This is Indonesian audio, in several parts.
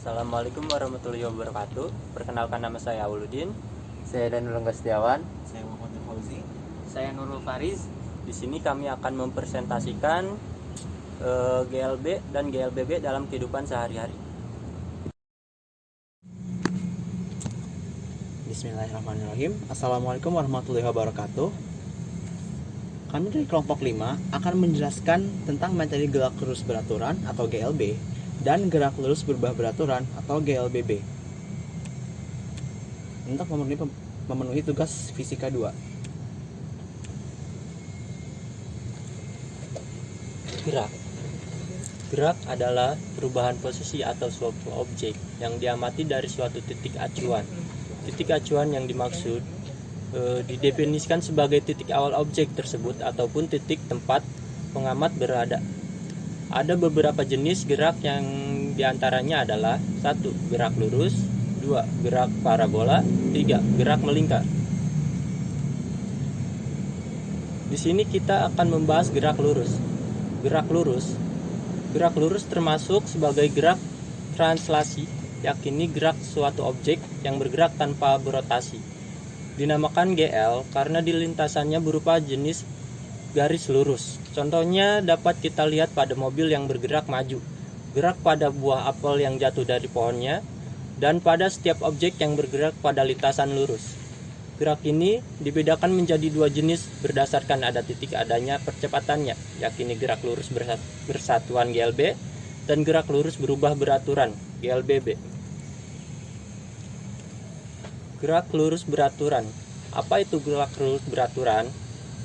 Assalamualaikum warahmatullahi wabarakatuh. Perkenalkan, nama saya Auluddin. Saya Danul Setiawan. Saya Muhammad Fauzi. Saya Nurul Faris. Di sini kami akan mempresentasikan GLB dan GLBB dalam kehidupan sehari-hari. Bismillahirrahmanirrahim. Assalamualaikum warahmatullahi wabarakatuh. Kami dari kelompok 5 akan menjelaskan tentang materi gerak lurus beraturan atau GLB dan gerak lurus berubah beraturan atau GLBB untuk memenuhi tugas fisika 2. Gerak adalah perubahan posisi atau suatu objek yang diamati dari suatu titik acuan. Titik acuan yang dimaksud didefinisikan sebagai titik awal objek tersebut ataupun titik tempat pengamat berada. Ada beberapa jenis gerak yang diantaranya adalah 1. Gerak lurus, 2. Gerak parabola, 3. Gerak melingkar. Di sini kita akan membahas gerak lurus. Gerak lurus termasuk sebagai gerak translasi, yakni gerak suatu objek yang bergerak tanpa berotasi. Dinamakan GL karena di lintasannya berupa jenis garis lurus. Contohnya dapat kita lihat pada mobil yang bergerak maju, gerak pada buah apel yang jatuh dari pohonnya, dan pada setiap objek yang bergerak pada lintasan lurus. Gerak ini dibedakan menjadi dua jenis berdasarkan ada titik adanya percepatannya, yakni gerak lurus bersatuan GLB dan gerak lurus berubah beraturan GLBB. Gerak lurus beraturan. Apa itu gerak lurus beraturan?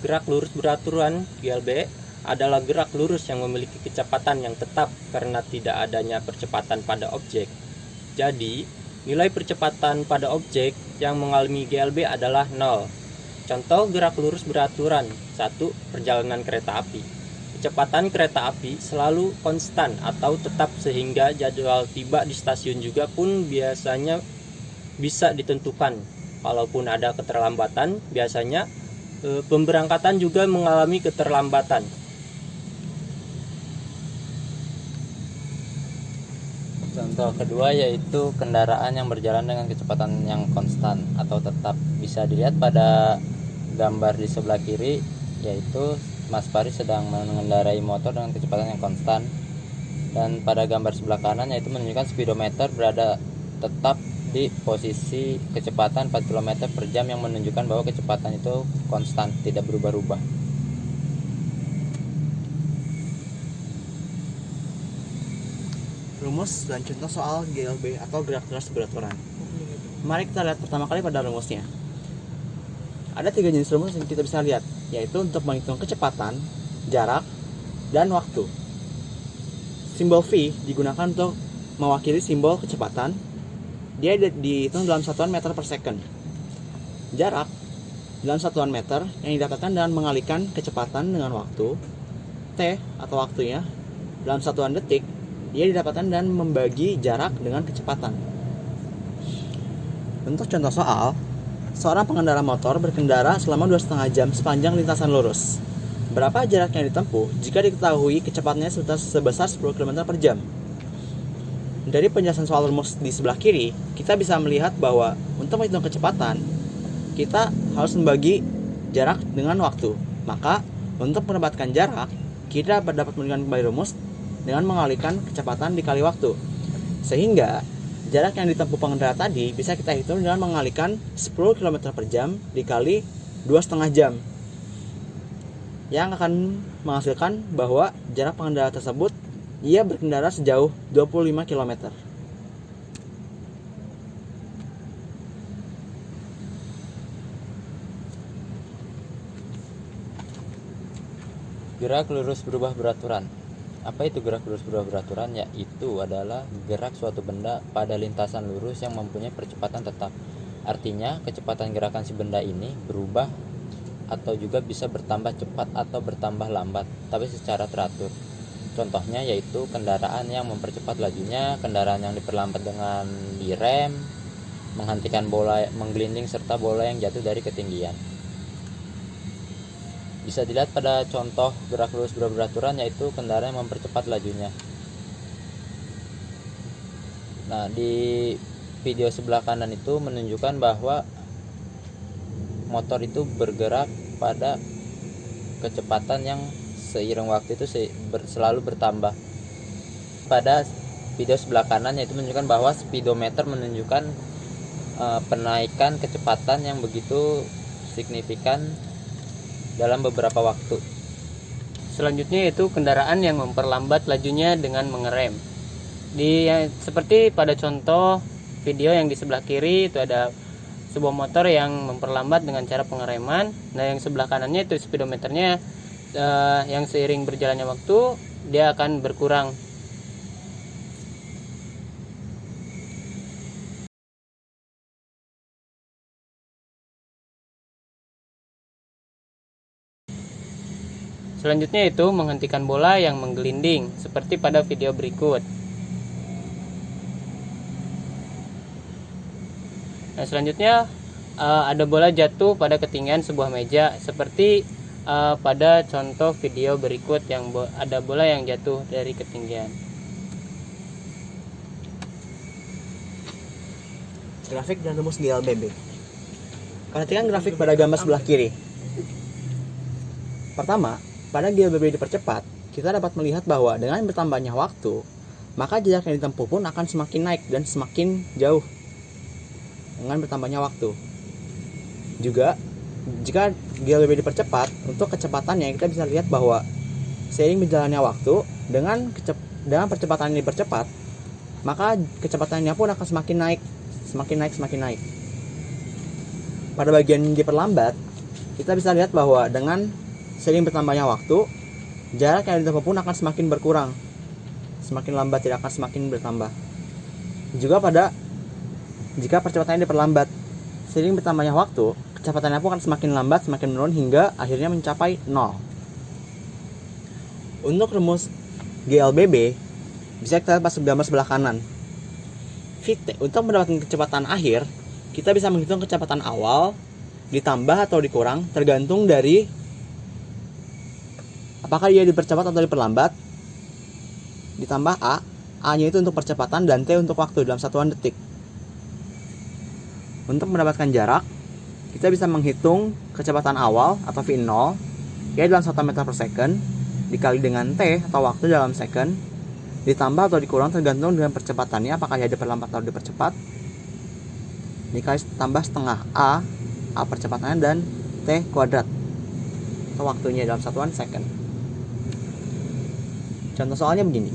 Gerak lurus beraturan GLB adalah gerak lurus yang memiliki kecepatan yang tetap karena tidak adanya percepatan pada objek. Jadi, nilai percepatan pada objek yang mengalami GLB adalah 0. Contoh gerak lurus beraturan. 1. Perjalanan kereta api. Kecepatan kereta api selalu konstan atau tetap sehingga jadwal tiba di stasiun juga pun biasanya bisa ditentukan. Kalaupun ada keterlambatan, biasanya pemberangkatan juga mengalami keterlambatan. Contoh kedua yaitu kendaraan yang berjalan dengan kecepatan yang konstan atau tetap. Bisa dilihat pada gambar di sebelah kiri, yaitu Mas Faris sedang mengendarai motor dengan kecepatan yang konstan. Dan pada gambar sebelah kanan yaitu menunjukkan speedometer berada tetap di posisi kecepatan 4 km per jam yang menunjukkan bahwa kecepatan itu konstan, tidak berubah-ubah. Rumus dan contoh soal GLB atau gerak lurus beraturan. Mari kita lihat pertama kali pada rumusnya. Ada 3 jenis rumus yang kita bisa lihat, yaitu untuk menghitung kecepatan, jarak, dan waktu. Simbol V digunakan untuk mewakili simbol kecepatan. Dia dihitung dalam satuan meter per second. Jarak dalam satuan meter yang didapatkan dengan mengalihkan kecepatan dengan waktu. T atau waktunya dalam satuan detik. Dia didapatkan dan membagi jarak dengan kecepatan. Untuk contoh soal, seorang pengendara motor berkendara selama 2,5 jam sepanjang lintasan lurus. Berapa jarak yang ditempuh jika diketahui kecepatannya sebesar 10 km per jam? Dari penjelasan soal rumus di sebelah kiri, kita bisa melihat bahwa untuk menghitung kecepatan, kita harus membagi jarak dengan waktu. Maka, untuk mendapatkan jarak, kita dapat menggunakan kembali rumus dengan mengalihkan kecepatan dikali waktu. Sehingga, jarak yang ditempuh pengendara tadi bisa kita hitung dengan mengalihkan 10 km per jam dikali 2,5 jam. Yang akan menghasilkan bahwa jarak pengendara tersebut ia berkendara sejauh 25 km. Gerak lurus berubah beraturan. Apa itu gerak lurus berubah beraturan? Yaitu adalah gerak suatu benda pada lintasan lurus yang mempunyai percepatan tetap. Artinya, kecepatan gerakan si benda ini berubah atau juga bisa bertambah cepat atau bertambah lambat, tapi secara teratur. Contohnya yaitu kendaraan yang mempercepat lajunya, kendaraan yang diperlambat dengan direm, menghentikan bola menggelinding, serta bola yang jatuh dari ketinggian. Bisa dilihat pada contoh gerak lurus beraturan yaitu kendaraan yang mempercepat lajunya. Nah, di video sebelah kanan itu menunjukkan bahwa motor itu bergerak pada kecepatan yang seiring waktu itu selalu bertambah. Pada video sebelah kanan yaitu menunjukkan bahwa speedometer menunjukkan penaikan kecepatan yang begitu signifikan dalam beberapa waktu. Selanjutnya yaitu kendaraan yang memperlambat lajunya dengan mengerem. Seperti pada contoh video yang di sebelah kiri itu ada sebuah motor yang memperlambat dengan cara pengereman. Nah, yang sebelah kanannya itu speedometernya yang seiring berjalannya waktu dia akan berkurang. Selanjutnya itu menghentikan bola yang menggelinding seperti pada video berikut. Nah, selanjutnya ada bola jatuh pada ketinggian sebuah meja seperti pada contoh video berikut yang ada bola yang jatuh dari ketinggian. Grafik dan rumus GLBB. Perhatikan grafik pada gambar sebelah kiri. Pertama, pada GLBB dipercepat, kita dapat melihat bahwa dengan bertambahnya waktu, maka jarak yang ditempuh pun akan semakin naik dan semakin jauh dengan bertambahnya waktu. Juga, jika GLBB dipercepat, untuk kecepatannya kita bisa lihat bahwa seiring berjalannya waktu, dengan percepatan ini dipercepat, maka kecepatannya pun akan semakin naik. Pada bagian yang diperlambat, kita bisa lihat bahwa dengan seiring bertambahnya waktu, jarak yang ditempuh pun akan semakin berkurang. Semakin lambat, tidak akan semakin bertambah. Juga jika percepatannya diperlambat, seiring bertambahnya waktu, kecepatannya pun akan semakin lambat, semakin menurun hingga akhirnya mencapai 0. Untuk rumus GLBB, bisa kita lihat pada gambar sebelah kanan. Untuk mendapatkan kecepatan akhir, kita bisa menghitung kecepatan awal, ditambah atau dikurang, tergantung dari apakah dia dipercepat atau diperlambat, ditambah A-nya itu untuk percepatan dan T untuk waktu dalam satuan detik. Untuk mendapatkan jarak, kita bisa menghitung kecepatan awal atau V0, yaitu dalam 1 meter per second, dikali dengan T atau waktu dalam second, ditambah atau dikurang tergantung dengan percepatannya, apakah dia diperlambat atau dipercepat, dikali tambah setengah A percepatannya, dan T kuadrat atau waktunya dalam satuan second. Contoh soalnya begini.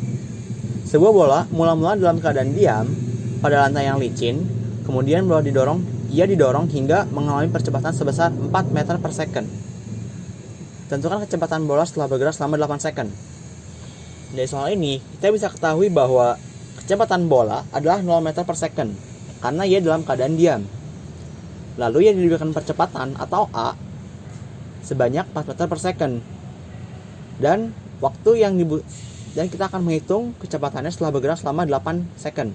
Sebuah bola mula-mula dalam keadaan diam pada lantai yang licin, kemudian bola ia didorong hingga mengalami percepatan sebesar 4 meter per second. Tentukan kecepatan bola setelah bergerak selama 8 second. Dari soal ini, kita bisa ketahui bahwa kecepatan bola adalah 0 meter per second karena ia dalam keadaan diam. Lalu ia diberikan percepatan atau A sebanyak 4 meter per second. Dan kita akan menghitung kecepatannya setelah bergerak selama 8 second.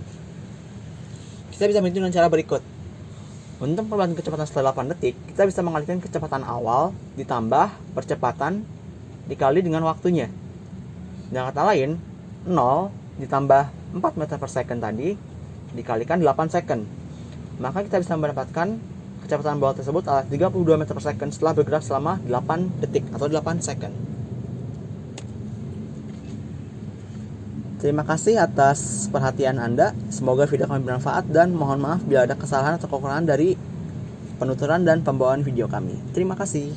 Kita bisa menghitung dengan cara berikut. Untuk perbandingan kecepatan setelah 8 detik, kita bisa mengalihkan kecepatan awal ditambah percepatan dikali dengan waktunya. Dengan kata lain, 0 ditambah 4 meter per second tadi dikalikan 8 second. Maka kita bisa mendapatkan kecepatan bola tersebut adalah 32 meter per second setelah bergerak selama 8 detik atau 8 second. Terima kasih atas perhatian Anda. Semoga video kami bermanfaat dan mohon maaf bila ada kesalahan atau kekurangan dari penuturan dan pembawaan video kami. Terima kasih.